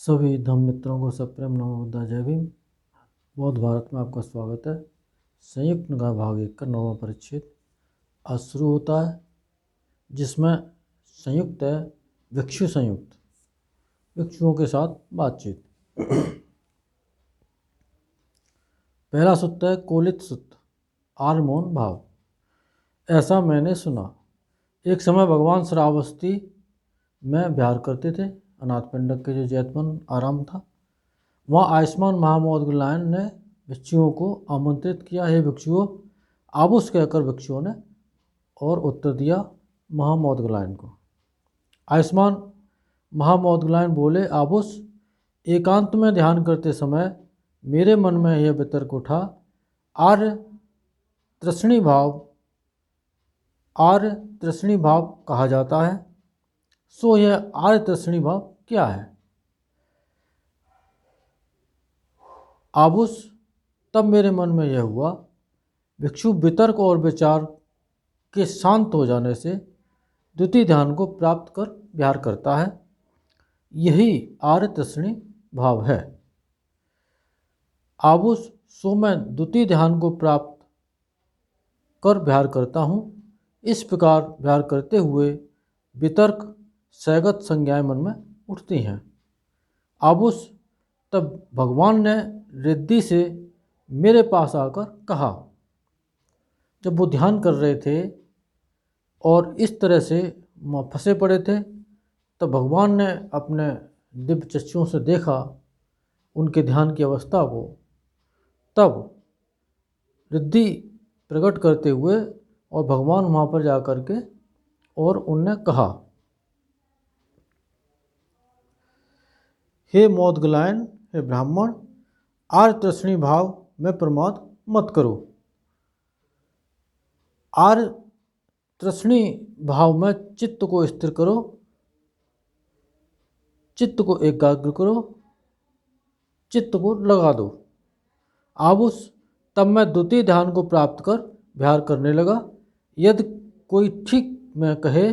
सभी धम्म मित्रों को सप्रेम नमो बुद्धाय जय भीम। बौद्ध भारत में आपका स्वागत है। संयुक्त निकाय भाग 1 का 9वां परिच्छेद आज शुरू होता है, जिसमें संयुक्त है भिक्षु संयुक्त, भिक्षुओं के साथ बातचीत। पहला सूत्र है कोलित सूत्र, आर्मोन भाव। ऐसा मैंने सुना, एक समय भगवान श्रावस्ती में विहार करते थे। अनाथ पिंडक के जो जैतवन आराम था, वहाँ आयुष्मान महामौदगलायन ने भिक्षुओं को आमंत्रित किया। हे भिक्षुओं, आबुस कहकर भिक्षुओं ने और उत्तर दिया महामौदगलायन को। आयुष्मान महामौदगलायन बोले, आबुस, एकांत में ध्यान करते समय मेरे मन में यह वितर्क उठा, आर्य तृष्णी भाव कहा जाता है, सो यह आर्य तृष्णी भाव क्या है? आबुस, तब मेरे मन में यह हुआ, भिक्षु वितर्क और विचार के शांत हो जाने से द्वितीय ध्यान को प्राप्त कर विहार करता है, यही आर्य तृष्णी भाव है। आबुस, सो मैं द्वितीय ध्यान को प्राप्त कर विहार करता हूँ। इस प्रकार विहार करते हुए वितर्क सैगत संज्ञाएं मन में उठती हैं। आबुस, तब भगवान ने रिद्धि से मेरे पास आकर कहा। जब वो ध्यान कर रहे थे और इस तरह से फंसे पड़े थे, तब भगवान ने अपने दिव्य चक्षुओं से देखा उनके ध्यान की अवस्था को। तब रिद्धि प्रकट करते हुए और भगवान वहाँ पर जा कर के और उनने कहा, हे मौदगलायन, हे ब्राह्मण, आर्य तृष्णी भाव में प्रमाद मत करो। आर्य तृष्णी भाव में चित्त को स्थिर करो, चित्त को एकाग्र करो, चित्त को लगा दो। आबुस, तब मैं द्वितीय ध्यान को प्राप्त कर विहार करने लगा। यदि कोई ठीक में कहे,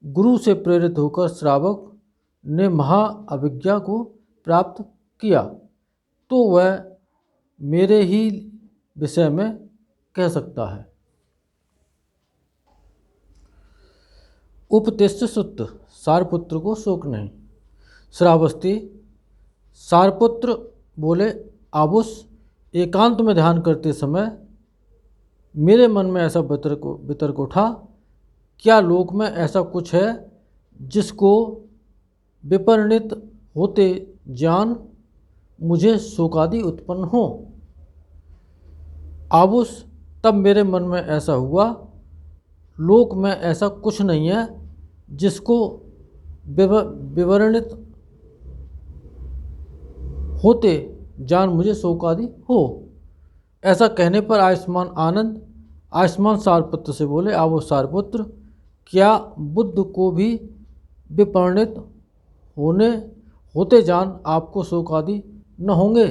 गुरु से प्रेरित होकर श्रावक ने महाअभिज्ञा को प्राप्त किया, तो वह मेरे ही विषय में कह सकता है। उपतिष्ठ सूत्र, सारपुत्र को शोक नहीं। श्रावस्ती, सारपुत्र बोले, आबुस, एकांत में ध्यान करते समय मेरे मन में ऐसा वितर्क उठा, क्या लोक में ऐसा कुछ है जिसको विपरिणित होते जान मुझे शोकादि उत्पन्न हो? आबुस, तब मेरे मन में ऐसा हुआ, लोक में ऐसा कुछ नहीं है जिसको विवरणित होते जान मुझे शोकादि हो। ऐसा कहने पर आयुष्मान सारपुत्र से बोले, आबुस सारपुत्र, क्या बुद्ध को भी विपरिणित होते जान आपको शोकादि न होंगे?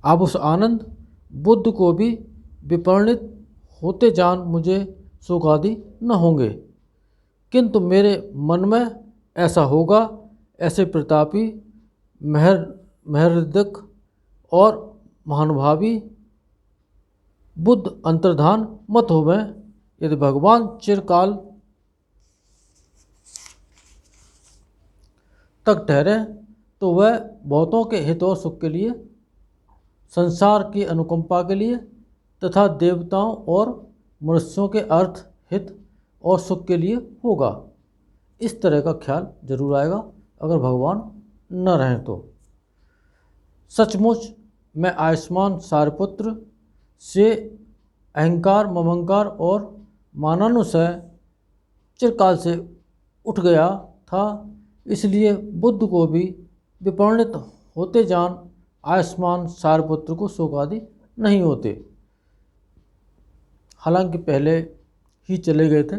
आबुस आनंद, बुद्ध को भी विपरिणित होते जान मुझे शोकादि न होंगे, किंतु मेरे मन में ऐसा होगा। ऐसे प्रतापी, महृदक और महानुभावी बुद्ध अंतर्धान मत होवे। यदि भगवान चिरकाल तक ठहरे तो वह बहुतों के हित और सुख के लिए, संसार की अनुकंपा के लिए तथा देवताओं और मनुष्यों के अर्थ, हित और सुख के लिए होगा। इस तरह का ख्याल जरूर आएगा अगर भगवान न रहें तो। सचमुच मैं आयुष्मान सारपुत्र से अहंकार, ममंकार और मानानुसय चिरकाल से उठ गया था, इसलिए बुद्ध को भी विपरिणित होते जान आयुष्मान सारपुत्र को शोकादि नहीं होते। हालांकि पहले ही चले गए थे,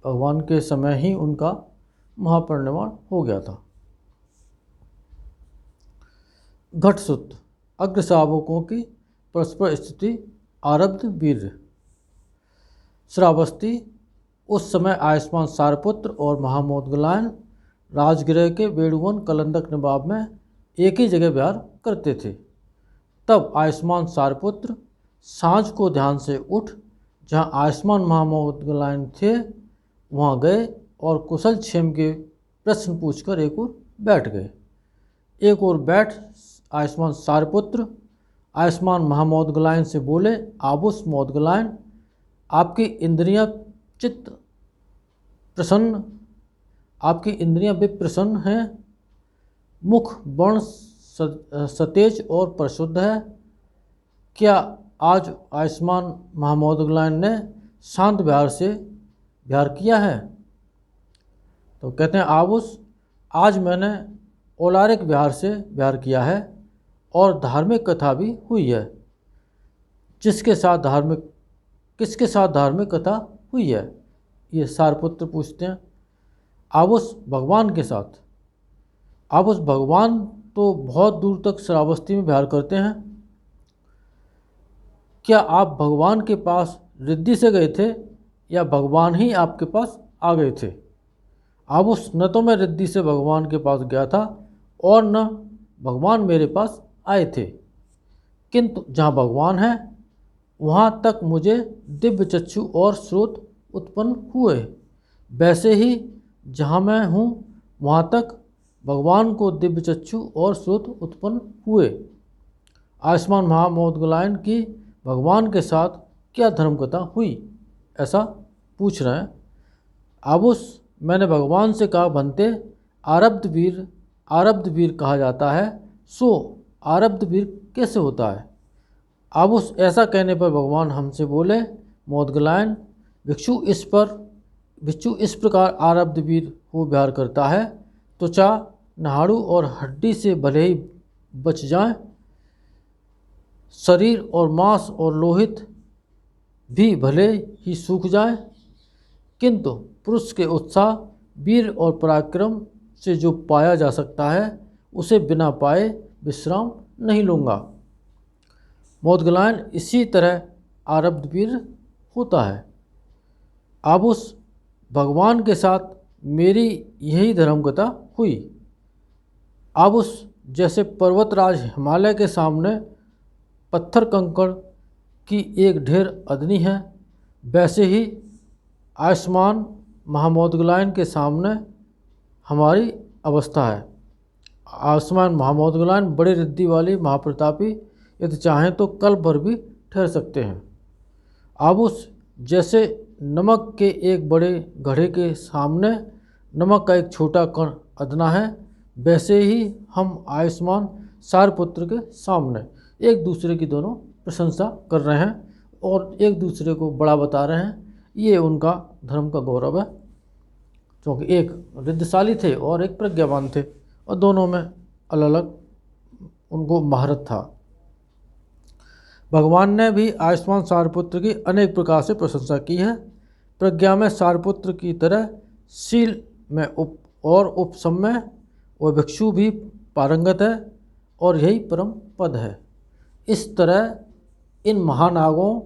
भगवान के समय ही उनका महापरिनिर्वाण हो गया था। घट सूत्र, अग्र शावकों की परस्पर स्थिति, आरब्ध वीर्य। श्रावस्ती, उस समय आयुष्मान सारपुत्र और महामौदगलायन राजगृह के बेड़ुवन कलंदक नवाब में एक ही जगह विहार करते थे। तब आयुष्मान सारपुत्र सांझ को ध्यान से उठ जहाँ आयुष्मान महामोदगलायन थे वहाँ गए और कुशल क्षेम के प्रश्न पूछकर एक ओर बैठ गए। एक ओर बैठ आयुष्मान सारपुत्र आयुष्मान महामोदगलायन से बोले, आबुस मोदगलायन, आपकी इंद्रियां चित्त प्रसन्न आपकी इंद्रियां भी प्रसन्न हैं, मुख वर्ण सतेज और परिशुद्ध है। क्या आज आयुष्मान महामोदगलायन ने शांत विहार किया है? तो कहते हैं, आबुस, आज मैंने औलारिक विहार से विहार किया है और धार्मिक कथा भी हुई है। किसके साथ धार्मिक कथा हुई है? ये सारपुत्र पूछते हैं। आबुस, भगवान के साथ। आबुस, भगवान तो बहुत दूर तक श्रावस्ती में विहार करते हैं। क्या आप भगवान के पास रिद्धि से गए थे या भगवान ही आपके पास आ गए थे? आबुस, न तो मैं रिद्धि से भगवान के पास गया था और न भगवान मेरे पास आए थे, किंतु जहाँ भगवान है वहाँ तक मुझे दिव्य चक्षु और स्रोत उत्पन्न हुए। वैसे ही जहाँ मैं हूँ वहाँ तक भगवान को दिव्य चक्षु और स्रोत उत्पन्न हुए। आयुष्मान महामोदगलायन की भगवान के साथ क्या धर्मकथा हुई, ऐसा पूछ रहे हैं। आबुस, मैंने भगवान से कहा, बनते आरब्ध वीर कहा जाता है, सो आरब्ध वीर कैसे होता है? आबुस, ऐसा कहने पर भगवान हमसे बोले, मोदगलायन, भिक्षु इस प्रकार आरब्ध वीर हो विहार करता है, त्वचा, नाड़ू और हड्डी से भले ही बच जाए, शरीर और मांस और लोहित भी भले ही सूख जाए, किंतु पुरुष के उत्साह, वीर और पराक्रम से जो पाया जा सकता है उसे बिना पाए विश्राम नहीं लूँगा। मोदगलायन, इसी तरह आरब्ध वीर होता है। आबुस, भगवान के साथ मेरी यही धर्मकथा हुई। आबुस, जैसे पर्वतराज हिमालय के सामने पत्थर कंकड़ की एक ढेर अदनी है, वैसे ही आयुष्मान महामोदगलायन के सामने हमारी अवस्था है। आयुष्मान महामोदगलायन बड़ी रिद्धि वाली महाप्रतापी, यदि चाहें तो कल भर भी ठहर सकते हैं। आबुस, जैसे नमक के एक बड़े घड़े के सामने नमक का एक छोटा कण अदना है, वैसे ही हम आयुष्मान सारपुत्र के सामने एक दूसरे की दोनों प्रशंसा कर रहे हैं और एक दूसरे को बड़ा बता रहे हैं। ये उनका धर्म का गौरव है, क्योंकि एक रिद्धशाली थे और एक प्रज्ञावान थे और दोनों में अलग अलग उनको महारत था। भगवान ने भी आयुष्मान सारपुत्र की अनेक प्रकार से प्रशंसा की है। प्रज्ञा में सारपुत्र की तरह, शील में उपशम में और भिक्षु भी पारंगत है और यही परम पद है। इस तरह इन महानागों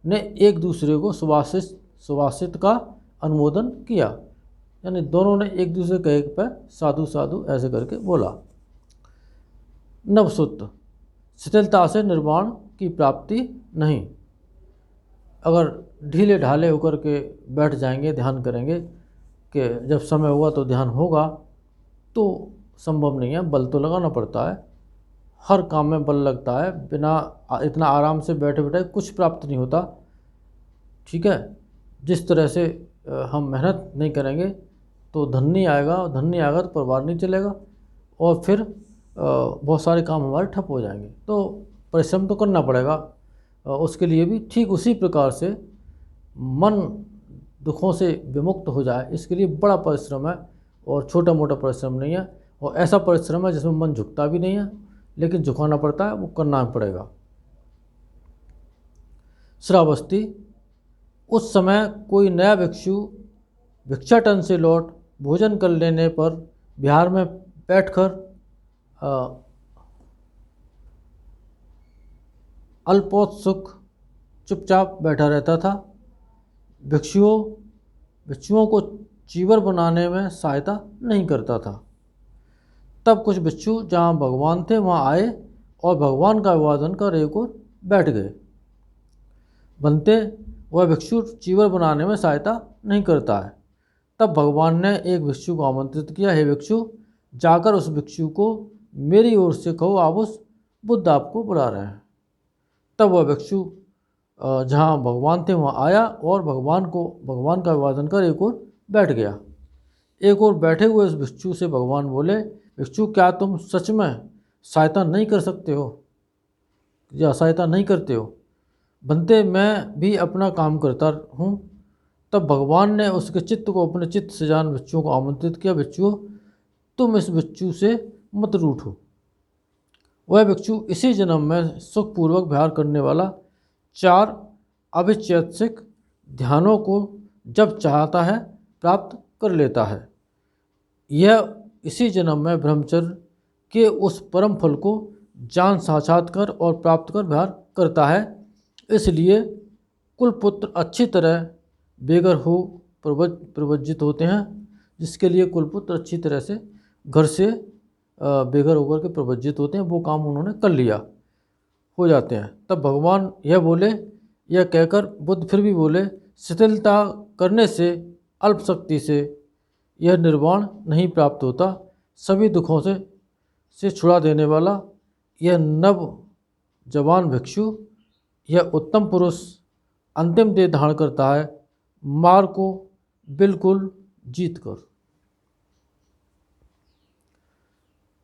ने एक दूसरे को सुभाषित का अनुमोदन किया, यानी दोनों ने एक दूसरे के एक पर साधु साधु ऐसे करके बोला। नवसूत्र, शिथिलता से निर्वाण की प्राप्ति नहीं। अगर ढीले ढाले होकर के बैठ जाएंगे, ध्यान करेंगे कि जब समय हुआ तो ध्यान होगा, तो संभव नहीं है। बल तो लगाना पड़ता है, हर काम में बल लगता है। बिना इतना आराम से बैठे बैठे कुछ प्राप्त नहीं होता। ठीक है, जिस तरह से हम मेहनत नहीं करेंगे तो धन नहीं आएगा, धन नहीं आएगा तो परिवार नहीं चलेगा और फिर बहुत सारे काम हमारे ठप हो जाएंगे। तो परिश्रम तो करना पड़ेगा उसके लिए भी। ठीक उसी प्रकार से मन दुखों से विमुक्त हो जाए, इसके लिए बड़ा परिश्रम है और छोटा मोटा परिश्रम नहीं है। और ऐसा परिश्रम है जिसमें मन झुकता भी नहीं है, लेकिन झुकाना पड़ता है, वो करना पड़ेगा। श्रावस्ती, उस समय कोई नया भिक्षु भिक्षाटन से लौट भोजन कर लेने पर बिहार में बैठकर अल्पोत्सुक चुपचाप बैठा रहता था। भिक्षुओं को चीवर बनाने में सहायता नहीं करता था। तब कुछ बिच्छू जहाँ भगवान थे वहाँ आए और भगवान का अभिवादन कर एक और बैठ गए। बनते वह भिक्षु चीवर बनाने में सहायता नहीं करता है। तब भगवान ने एक भिक्षु को आमंत्रित किया, हे भिक्षु, जाकर उस भिक्षु को मेरी ओर से कहो, आप उस बुद्ध आपको बुला रहे हैं। तब वह भिक्षु जहाँ भगवान थे वहाँ आया और भगवान का अभिवादन कर एक और बैठ गया। एक और बैठे हुए उस भिक्षु से भगवान बोले, भिक्षु, क्या तुम सच में सहायता नहीं कर सकते हो या सहायता नहीं करते हो? बनते मैं भी अपना काम करता हूँ। तब भगवान ने उसके चित्त को अपने चित्त से जान भिक्षुओं को आमंत्रित किया, भिक्षुओं, तुम इस भिक्षु से मत रूठो। वह भिक्षु इसी जन्म में सुखपूर्वक विहार करने वाला 4 अभिचैतसिक ध्यानों को जब चाहता है प्राप्त कर लेता है। यह इसी जन्म में ब्रह्मचर्य के उस परम फल को जान साक्षात्कार और प्राप्त कर विहार करता है। इसलिए कुलपुत्र अच्छी तरह बेघर हो प्रवज्जित होते हैं, जिसके लिए कुलपुत्र अच्छी तरह से घर से बेघर होकर के प्रवज्जित होते हैं, वो काम उन्होंने कर लिया हो जाते हैं। तब भगवान यह बोले, यह कहकर बुद्ध फिर भी बोले, शिथिलता करने से, अल्प शक्ति से यह निर्वाण नहीं प्राप्त होता। सभी दुखों से छुड़ा देने वाला यह नव जवान भिक्षु, यह उत्तम पुरुष अंतिम देह धारण करता है, मार को बिल्कुल जीत कर।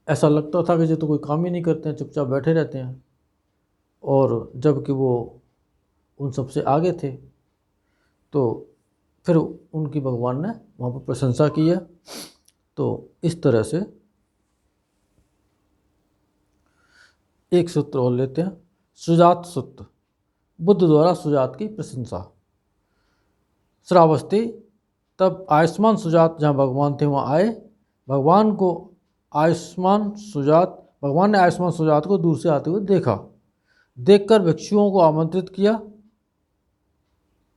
ऐसा लगता था कि ये तो कोई काम ही नहीं करते हैं, चुपचाप बैठे रहते हैं, और जबकि वो उन सबसे आगे थे। तो फिर उनकी भगवान ने वहाँ पर प्रशंसा की है। तो इस तरह से एक सूत्र और लेते हैं, सुजात सूत्र। बुद्ध द्वारा सुजात की प्रशंसा। श्रावस्ती, तब आयुष्मान सुजात जहाँ भगवान थे वहाँ आए। भगवान ने आयुष्मान सुजात को दूर से आते हुए देखा। देखकर भिक्षुओं को आमंत्रित किया।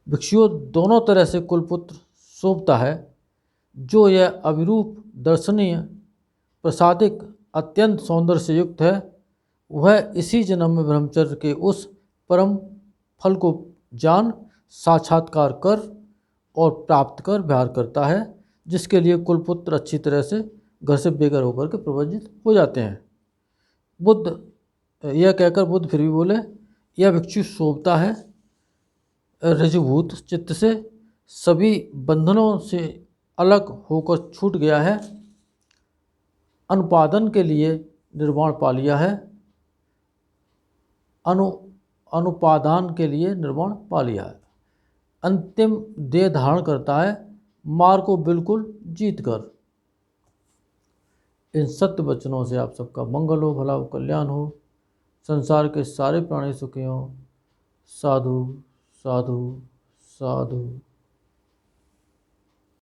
भिक्षुओं, दोनों तरह से कुलपुत्र शोभता है। जो यह अभिरूप, दर्शनीय, प्रसादिक, अत्यंत सौंदर्य से युक्त है, वह इसी जन्म में ब्रह्मचर्य के उस परम फल को जान साक्षात्कार कर और प्राप्त कर विहार करता है, जिसके लिए कुलपुत्र अच्छी तरह से घर से बेघर होकर के प्रवज्जित हो जाते हैं। यह कहकर बुद्ध फिर भी बोले, यह भिक्षु शोभता है, ऋजुभूत चित्त से, सभी बंधनों से अलग होकर छूट गया है, अनुपादन के लिए निर्वाण पा लिया है, अनुपादान के लिए निर्वाण पा लिया है, अंतिम देह धारण करता है, मार को बिल्कुल जीत कर। इन सत्य वचनों से आप सबका मंगल हो, भला हो, कल्याण हो, संसार के सारे प्राणी सुखी हों। साधु साधु साधु।